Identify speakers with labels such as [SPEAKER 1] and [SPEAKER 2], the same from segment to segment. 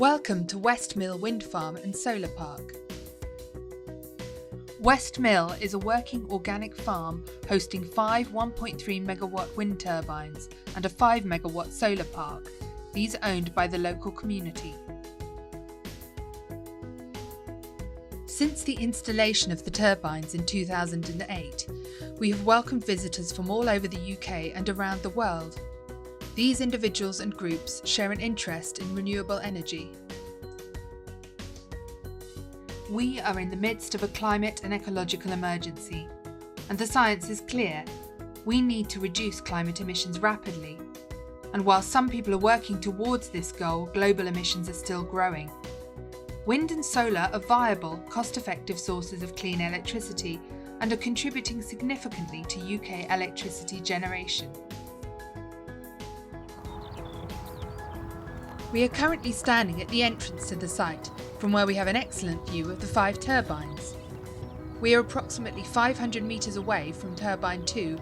[SPEAKER 1] Welcome to Westmill Wind Farm and Solar Park. Westmill is a working organic farm hosting 5 1.3 megawatt wind turbines and a 5 megawatt solar park, these owned by the local community. Since the installation of the turbines in 2008, we have welcomed visitors from all over the UK and around the world. These individuals and groups share an interest in renewable energy. We are in the midst of a climate and ecological emergency, and the science is clear. We need to reduce climate emissions rapidly. And while some people are working towards this goal, global emissions are still growing. Wind and solar are viable, cost-effective sources of clean electricity and are contributing significantly to UK electricity generation. We are currently standing at the entrance to the site, from where we have an excellent view of the 5 turbines. We are approximately 500 metres away from Turbine 2,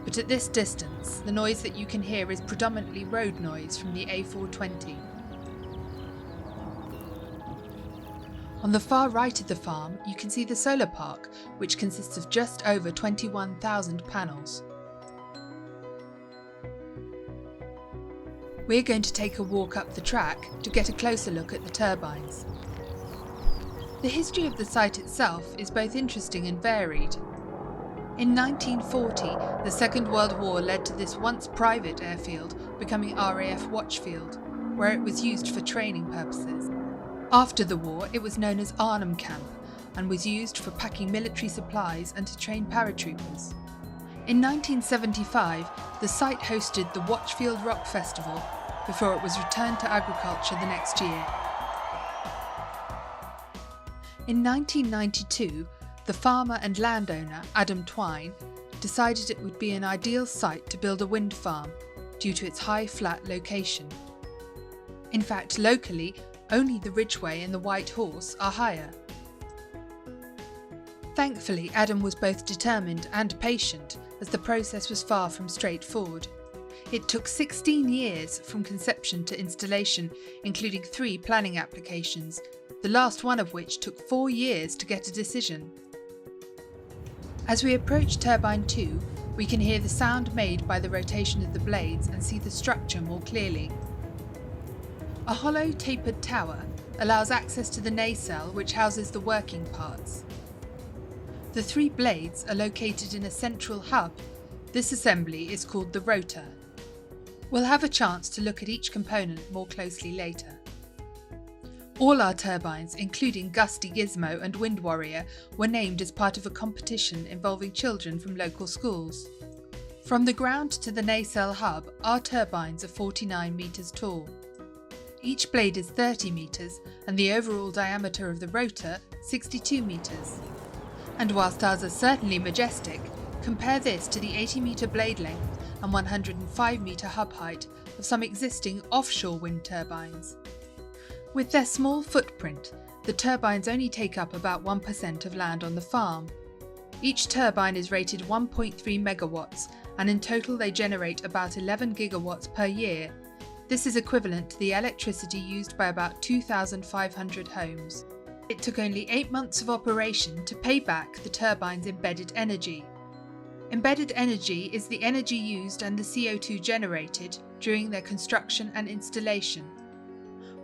[SPEAKER 1] but at this distance, the noise that you can hear is predominantly road noise from the A420. On the far right of the farm, you can see the solar park, which consists of just over 21,000 panels. We're going to take a walk up the track to get a closer look at the turbines. The history of the site itself is both interesting and varied. In 1940, the Second World War led to this once private airfield becoming RAF Watchfield, where it was used for training purposes. After the war, it was known as Arnhem Camp and was used for packing military supplies and to train paratroopers. In 1975, the site hosted the Watchfield Rock Festival before it was returned to agriculture the next year. In 1992, the farmer and landowner Adam Twine decided it would be an ideal site to build a wind farm due to its high flat location. In fact, locally, only the Ridgeway and the White Horse are higher. Thankfully, Adam was both determined and patient, as the process was far from straightforward. It took 16 years from conception to installation, including 3 planning applications, the last one of which took 4 years to get a decision. As we approach Turbine 2, we can hear the sound made by the rotation of the blades and see the structure more clearly. A hollow tapered tower allows access to the nacelle, which houses the working parts. The 3 blades are located in a central hub. This assembly is called the rotor. We'll have a chance to look at each component more closely later. All our turbines, including Gusty Gizmo and Wind Warrior, were named as part of a competition involving children from local schools. From the ground to the nacelle hub, our turbines are 49 metres tall. Each blade is 30 metres and the overall diameter of the rotor 62 metres. And whilst ours are certainly majestic, compare this to the 80-metre blade length and 105-metre hub height of some existing offshore wind turbines. With their small footprint, the turbines only take up about 1% of land on the farm. Each turbine is rated 1.3 megawatts, and in total they generate about 11 gigawatts per year. This is equivalent to the electricity used by about 2,500 homes. It took only 8 months of operation to pay back the turbine's embedded energy. Embedded energy is the energy used and the CO2 generated during their construction and installation.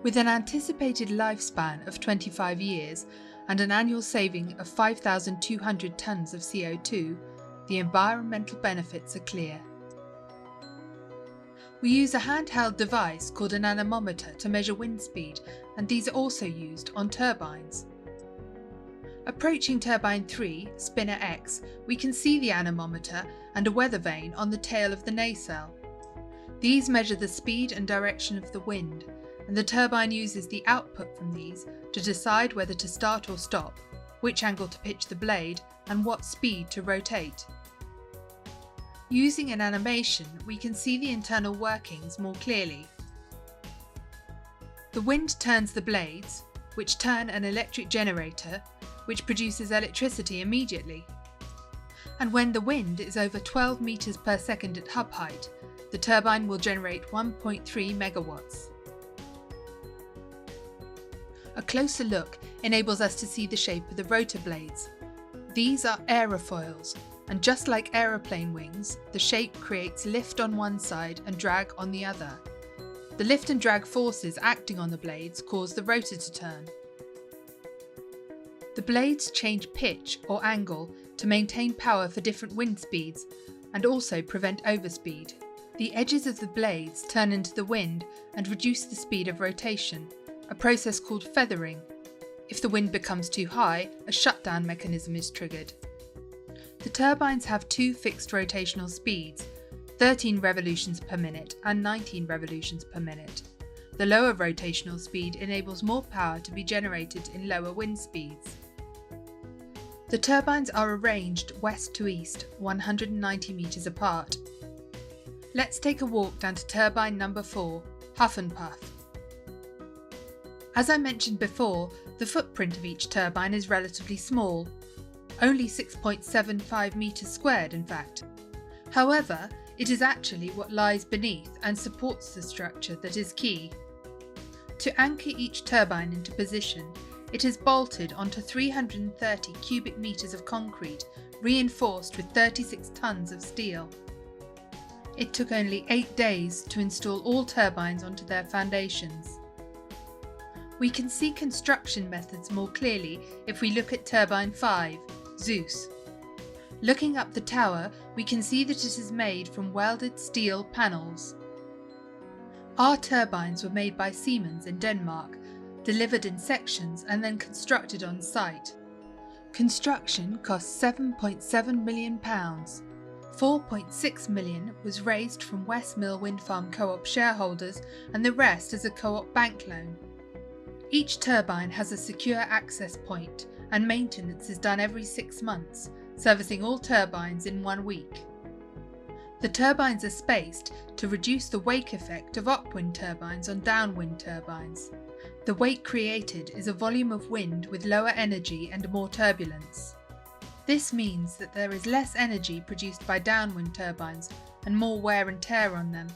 [SPEAKER 1] With an anticipated lifespan of 25 years and an annual saving of 5,200 tonnes of CO2, the environmental benefits are clear. We use a handheld device called an anemometer to measure wind speed, and these are also used on turbines. Approaching Turbine 3, Spinner X, we can see the anemometer and a weather vane on the tail of the nacelle. These measure the speed and direction of the wind, and the turbine uses the output from these to decide whether to start or stop, which angle to pitch the blade, and what speed to rotate. Using an animation, we can see the internal workings more clearly. The wind turns the blades, which turn an electric generator, which produces electricity immediately. And when the wind is over 12 meters per second at hub height, the turbine will generate 1.3 megawatts. closer look enables us to see the shape of the rotor blades. These are aerofoils, and just like aeroplane wings, the shape creates lift on one side and drag on the other. The lift and drag forces acting on the blades cause the rotor to turn. The blades change pitch or angle to maintain power for different wind speeds and also prevent overspeed. The edges of the blades turn into the wind and reduce the speed of rotation, a process called feathering. If the wind becomes too high, a shutdown mechanism is triggered. The turbines have two fixed rotational speeds, 13 revolutions per minute and 19 revolutions per minute. The lower rotational speed enables more power to be generated in lower wind speeds. The turbines are arranged west to east, 190 metres apart. Let's take a walk down to turbine number 4, Huff and Puff. As I mentioned before, the footprint of each turbine is relatively small, only 6.75 metres squared in fact. However, it is actually what lies beneath and supports the structure that is key. To anchor each turbine into position, it is bolted onto 330 cubic metres of concrete, reinforced with 36 tonnes of steel. It took only 8 days to install all turbines onto their foundations. We can see construction methods more clearly if we look at turbine 5, Zeus. Looking up the tower, we can see that it is made from welded steel panels. Our turbines were made by Siemens in Denmark, delivered in sections and then constructed on site. Construction cost £7.7 million. £4.6 million was raised from Westmill Wind Farm Co-op shareholders and the rest as a co-op bank loan. Each turbine has a secure access point and maintenance is done every 6 months, servicing all turbines in 1 week. The turbines are spaced to reduce the wake effect of upwind turbines on downwind turbines. The wake created is a volume of wind with lower energy and more turbulence. This means that there is less energy produced by downwind turbines and more wear and tear on them.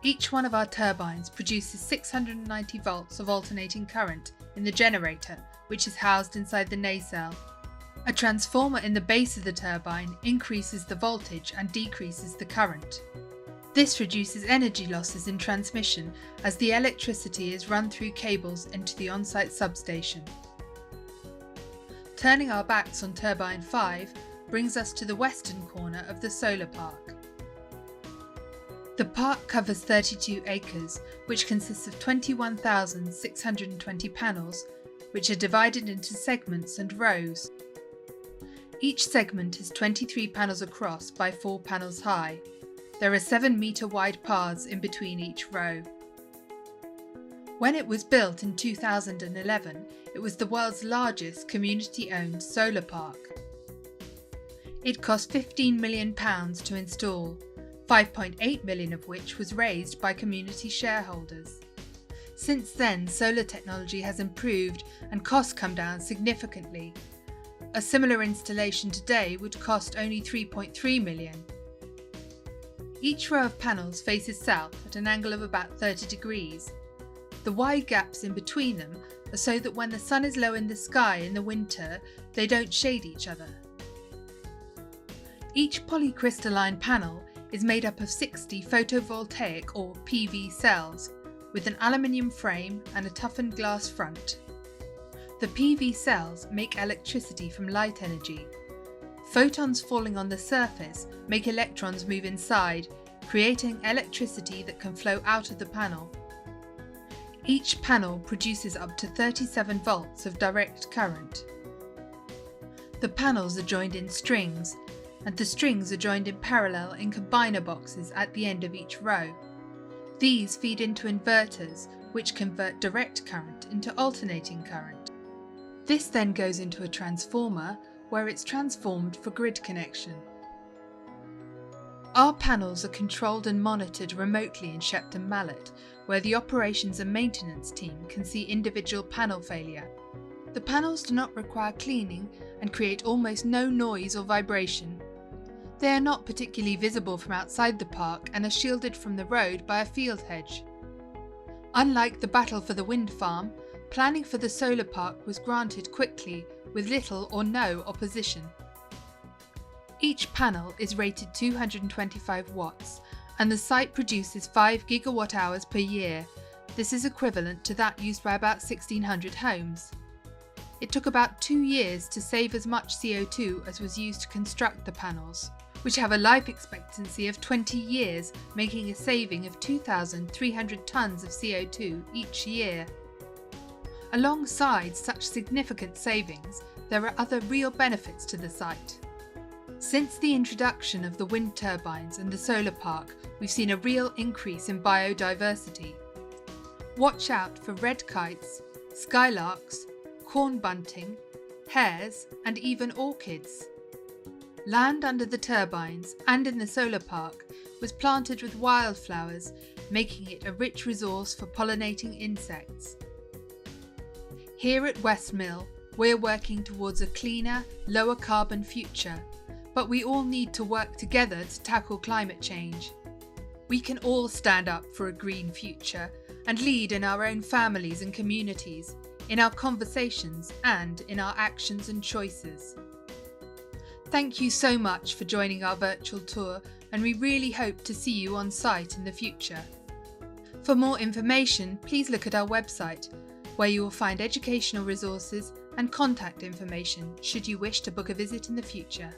[SPEAKER 1] Each one of our turbines produces 690 volts of alternating current in the generator, which is housed inside the nacelle. A transformer in the base of the turbine increases the voltage and decreases the current. This reduces energy losses in transmission as the electricity is run through cables into the on-site substation. Turning our backs on turbine 5 brings us to the western corner of the solar park. The park covers 32 acres, which consists of 21,620 panels, which are divided into segments and rows. Each segment is 23 panels across by 4 panels high. There are 7-metre wide paths in between each row. When it was built in 2011, it was the world's largest community-owned solar park. It cost £15 million to install, 5.8 million of which was raised by community shareholders. Since then, solar technology has improved and costs come down significantly. A similar installation today would cost only 3.3 million. Each row of panels faces south at an angle of about 30 degrees. The wide gaps in between them are so that when the sun is low in the sky in the winter, they don't shade each other. Each polycrystalline panel is made up of 60 photovoltaic or PV cells with an aluminium frame and a toughened glass front. The PV cells make electricity from light energy. Photons falling on the surface make electrons move inside, creating electricity that can flow out of the panel. Each panel produces up to 37 volts of direct current. The panels are joined in strings, and the strings are joined in parallel in combiner boxes at the end of each row. These feed into inverters, which convert direct current into alternating current. This then goes into a transformer, where it's transformed for grid connection. Our panels are controlled and monitored remotely in Shepton Mallet, where the operations and maintenance team can see individual panel failure. The panels do not require cleaning and create almost no noise or vibration. They are not particularly visible from outside the park and are shielded from the road by a field hedge. Unlike the battle for the wind farm, planning for the solar park was granted quickly with little or no opposition. Each panel is rated 225 watts and the site produces 5 gigawatt hours per year. This is equivalent to that used by about 1,600 homes. It took about 2 years to save as much CO2 as was used to construct the panels, which have a life expectancy of 20 years, making a saving of 2,300 tonnes of CO2 each year. Alongside such significant savings, there are other real benefits to the site. Since the introduction of the wind turbines and the solar park, we've seen a real increase in biodiversity. Watch out for red kites, skylarks, corn bunting, hares, and even orchids. Land under the turbines and in the solar park was planted with wildflowers, making it a rich resource for pollinating insects. Here at Westmill, we're working towards a cleaner, lower carbon future, but we all need to work together to tackle climate change. We can all stand up for a green future and lead in our own families and communities, in our conversations and in our actions and choices. Thank you so much for joining our virtual tour, and we really hope to see you on site in the future. For more information, please look at our website, where you will find educational resources and contact information should you wish to book a visit in the future.